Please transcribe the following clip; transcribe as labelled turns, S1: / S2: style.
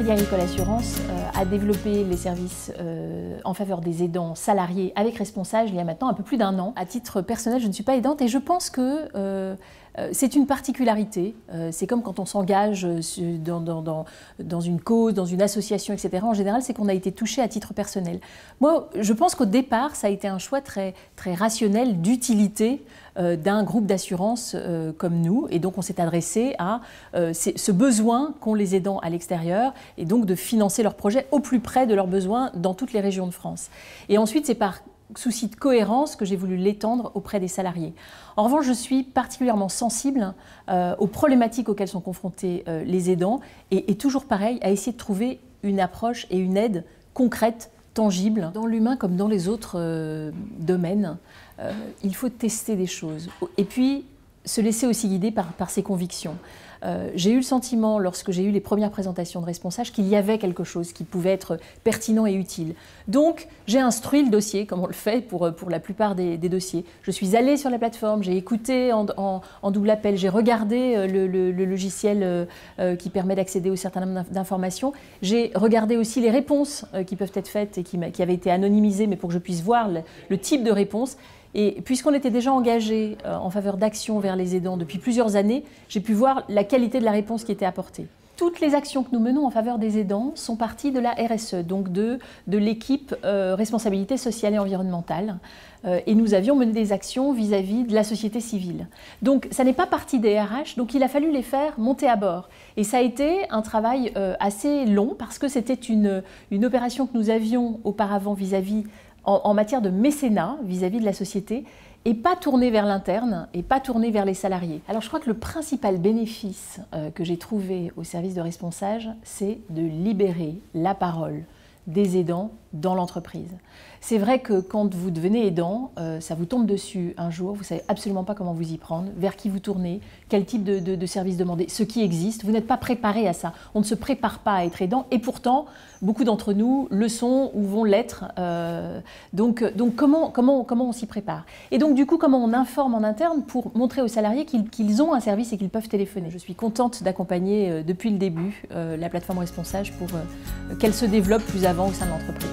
S1: Crédit Agricole Assurance a développé les services en faveur des aidants salariés avec Responsage il y a maintenant un peu plus d'1 an. À titre personnel, je ne suis pas aidante et je pense que c'est une particularité. C'est comme quand on s'engage dans une cause, dans une association, etc. En général, c'est qu'on a été touché à titre personnel. Moi, je pense qu'au départ, ça a été un choix très rationnel d'utilité d'un groupe d'assurance comme nous. Et donc, on s'est adressé à ce besoin qu'ont les aidants à l'extérieur et donc de financer leurs projets au plus près de leurs besoins dans toutes les régions de France. Et ensuite, c'est par souci de cohérence que j'ai voulu l'étendre auprès des salariés. En revanche, je suis particulièrement sensible aux problématiques auxquelles sont confrontés les aidants et toujours pareil, à essayer de trouver une approche et une aide concrète, tangible. Dans l'humain comme dans les autres domaines, il faut tester des choses et puis se laisser aussi guider par ses convictions. J'ai eu le sentiment, lorsque j'ai eu les premières présentations de Responsage, qu'il y avait quelque chose qui pouvait être pertinent et utile. Donc, j'ai instruit le dossier, comme on le fait pour la plupart des dossiers. Je suis allée sur la plateforme, j'ai écouté en double appel, j'ai regardé le logiciel qui permet d'accéder à un certain nombre d'informations. J'ai regardé aussi les réponses qui peuvent être faites et qui avaient été anonymisées, mais pour que je puisse voir le type de réponse. Et puisqu'on était déjà engagé en faveur d'actions vers les aidants depuis plusieurs années, j'ai pu voir la qualité de la réponse qui était apportée. Toutes les actions que nous menons en faveur des aidants sont parties de la RSE, donc de l'équipe responsabilité sociale et environnementale. Et nous avions mené des actions vis-à-vis de la société civile. Donc ça n'est pas parti des RH, donc il a fallu les faire monter à bord. Et ça a été un assez long parce que c'était une opération que nous avions auparavant vis-à-vis en matière de mécénat vis-à-vis de la société et pas tourné vers l'interne et pas tourné vers les salariés. Alors je crois que le principal bénéfice que j'ai trouvé au service de Responsage, c'est de libérer la parole des aidants dans l'entreprise. C'est vrai que quand vous devenez aidant, ça vous tombe dessus un jour, vous ne savez absolument pas comment vous y prendre, vers qui vous tournez, quel type de service demander, ce qui existe. Vous n'êtes pas préparé à ça. On ne se prépare pas à être aidant et pourtant, beaucoup d'entre nous le sont ou vont l'être. Donc comment on s'y prépare? Et donc du coup, comment on informe en interne pour montrer aux salariés qu'ils ont un service et qu'ils peuvent téléphoner? Je suis contente d'accompagner depuis le début la plateforme Responsage pour qu'elle se développe plus avant au sein de l'entreprise.